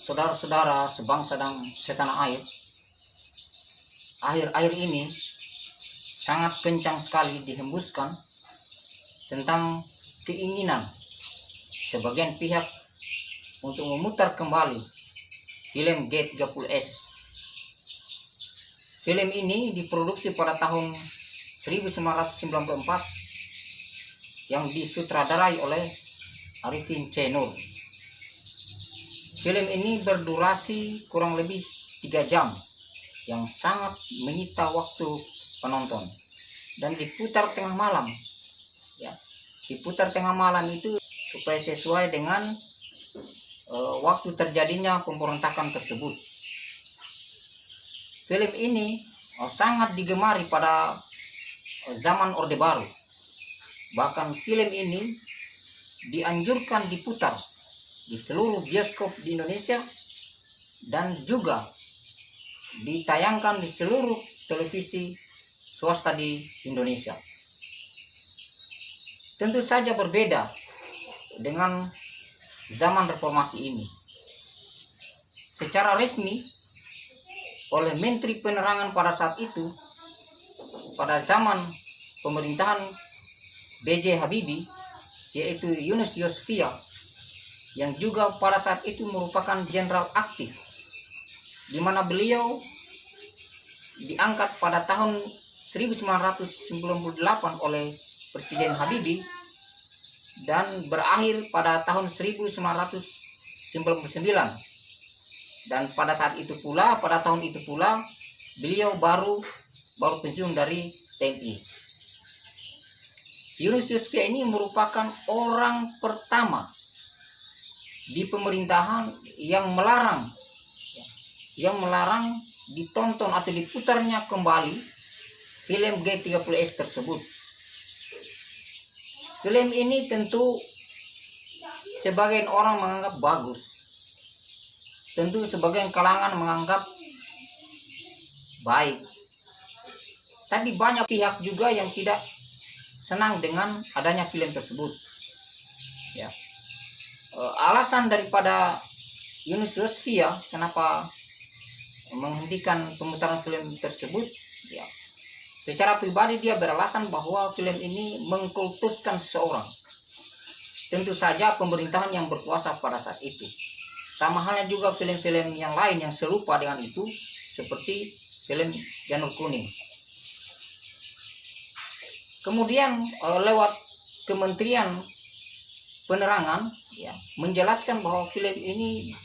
saudara-saudara sebangsa dan setanah air, akhir-akhir ini sangat kencang sekali dihembuskan tentang keinginan sebagian pihak untuk memutar kembali film G30S. Film ini diproduksi pada tahun 1994 yang disutradarai oleh Arifin C. Nur. Film ini berdurasi kurang lebih 3 jam yang sangat menyita waktu penonton dan diputar tengah malam. Ya, diputar tengah malam itu supaya sesuai dengan waktu terjadinya pemberontakan tersebut. Film ini sangat digemari pada zaman Orde Baru. Bahkan film ini dianjurkan diputar di seluruh bioskop di Indonesia dan juga ditayangkan di seluruh televisi swasta di Indonesia. Tentu saja berbeda dengan zaman reformasi ini. Secara resmi oleh Menteri Penerangan pada saat itu, pada zaman pemerintahan B.J. Habibie, yaitu Yunus Yosvia, yang juga pada saat itu merupakan jenderal aktif, di mana beliau diangkat pada tahun 1998 oleh Presiden Habibie dan berakhir pada tahun 1999. Dan pada saat itu pula, pada tahun itu pula, beliau baru pensiun dari TNI. Yunus Yosvia ini merupakan orang pertama di pemerintahan yang melarang ditonton atau diputarnya kembali film G30S tersebut. Film ini tentu sebagian orang menganggap bagus, tentu sebagian kalangan menganggap baik, tapi banyak pihak juga yang tidak senang dengan adanya film tersebut. Ya. Alasan daripada Yunus Yosvia kenapa menghentikan pemutaran film tersebut, ya, secara pribadi dia beralasan bahwa film ini mengkultuskan seseorang. Tentu saja pemerintahan yang berkuasa pada saat itu. Sama halnya juga film-film yang lain yang serupa dengan itu, seperti film Janur Kuning. Kemudian lewat Kementerian Penerangan, ya, menjelaskan bahwa film ini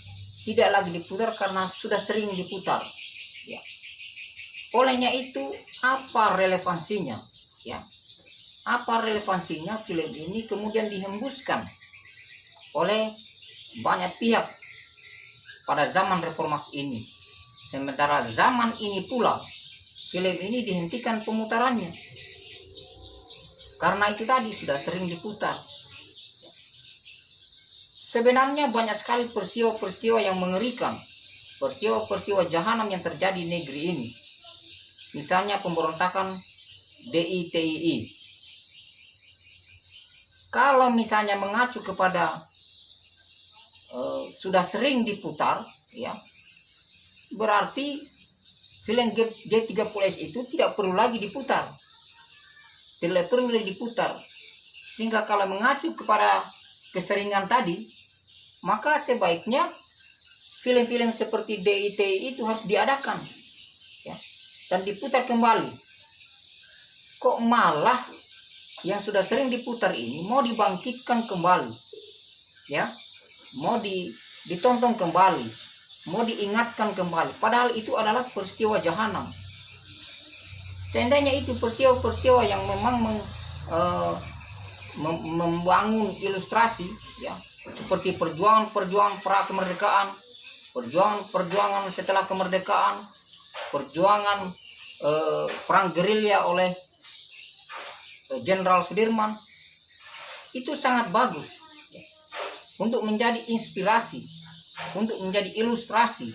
tidak lagi diputar karena sudah sering diputar. Ya. Olehnya itu, apa relevansinya? Ya. Apa relevansinya film ini kemudian dihembuskan oleh banyak pihak pada zaman reformasi ini, sementara zaman ini pula film ini dihentikan pemutarannya karena itu tadi sudah sering diputar. Sebenarnya banyak sekali peristiwa-peristiwa yang mengerikan, peristiwa-peristiwa jahanam yang terjadi di negeri ini. Misalnya pemberontakan DITII. Kalau misalnya mengacu kepada sudah sering diputar, ya, berarti film G30S itu tidak perlu lagi diputar, tidak perlu lagi diputar. Sehingga kalau mengacu kepada keseringan tadi, maka sebaiknya film-film seperti DITI itu harus diadakan, ya, dan diputar kembali. Kok malah yang sudah sering diputar ini mau dibangkitkan kembali, ya, mau ditonton kembali, mau diingatkan kembali, padahal itu adalah peristiwa jahanam. Seandainya itu peristiwa-peristiwa yang memang membangun ilustrasi, ya, seperti perjuangan pra kemerdekaan, perjuangan setelah kemerdekaan, perjuangan perang gerilya oleh Jenderal Sudirman, itu sangat bagus, ya, untuk menjadi inspirasi, untuk menjadi ilustrasi,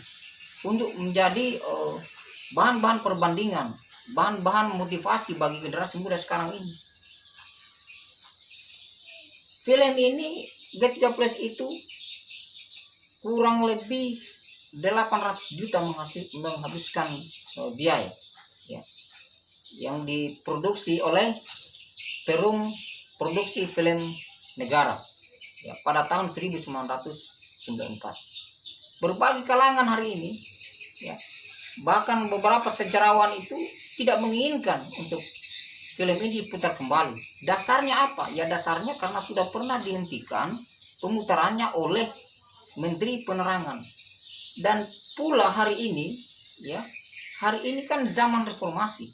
untuk menjadi bahan-bahan perbandingan, bahan-bahan motivasi bagi generasi muda sekarang ini. Film ini G30S itu kurang lebih 800 juta menghabiskan biaya ya, yang diproduksi oleh Perum Produksi Film Negara ya, pada tahun 1994. Berbagai kalangan hari ini ya, bahkan beberapa sejarawan itu tidak menginginkan untuk film ini diputar kembali. Dasarnya apa? Ya dasarnya karena sudah pernah dihentikan pemutarannya oleh Menteri Penerangan. Dan pula hari ini ya, hari ini kan zaman reformasi,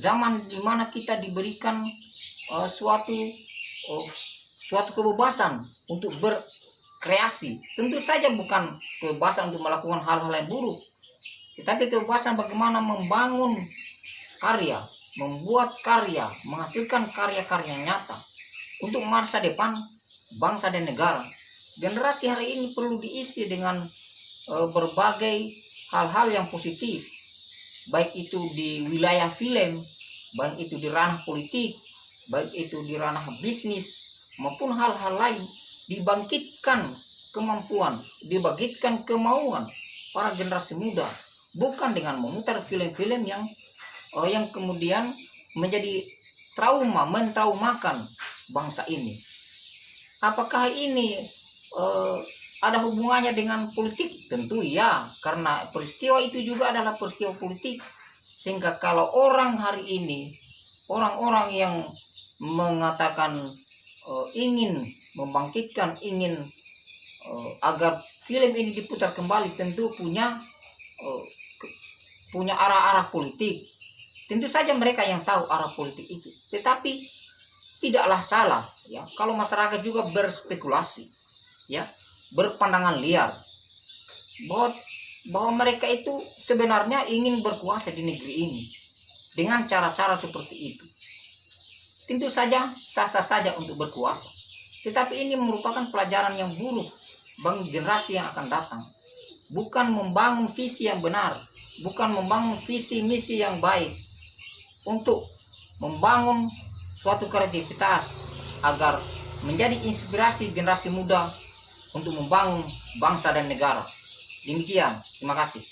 zaman dimana kita diberikan suatu kebebasan untuk berkreasi. Tentu saja bukan kebebasan untuk melakukan hal-hal yang buruk, tetapi kebebasan bagaimana membangun karya, membuat karya, menghasilkan karya-karya nyata untuk masa depan bangsa dan negara. Generasi hari ini perlu diisi dengan berbagai hal-hal yang positif, baik itu di wilayah film, baik itu di ranah politik, baik itu di ranah bisnis, maupun hal-hal lain. Dibangkitkan kemampuan, dibangkitkan kemauan para generasi muda, bukan dengan memutar film-film yang kemudian menjadi mentraumakan bangsa ini. Apakah ini ada hubungannya dengan politik? Tentu ya, karena peristiwa itu juga adalah peristiwa politik. Sehingga kalau orang hari ini, orang-orang yang mengatakan ingin membangkitkan, ingin agar film ini diputar kembali, tentu punya arah-arah politik. Tentu saja mereka yang tahu arah politik itu. Tetapi tidaklah salah ya kalau masyarakat juga berspekulasi ya, berpandangan liar bahwa mereka itu sebenarnya ingin berkuasa di negeri ini dengan cara-cara seperti itu. Tentu saja sah-sah saja untuk berkuasa, tetapi ini merupakan pelajaran yang buruk bagi generasi yang akan datang. Bukan membangun visi yang benar, bukan membangun visi misi yang baik untuk membangun suatu kreativitas agar menjadi inspirasi generasi muda untuk membangun bangsa dan negara. Demikian, terima kasih.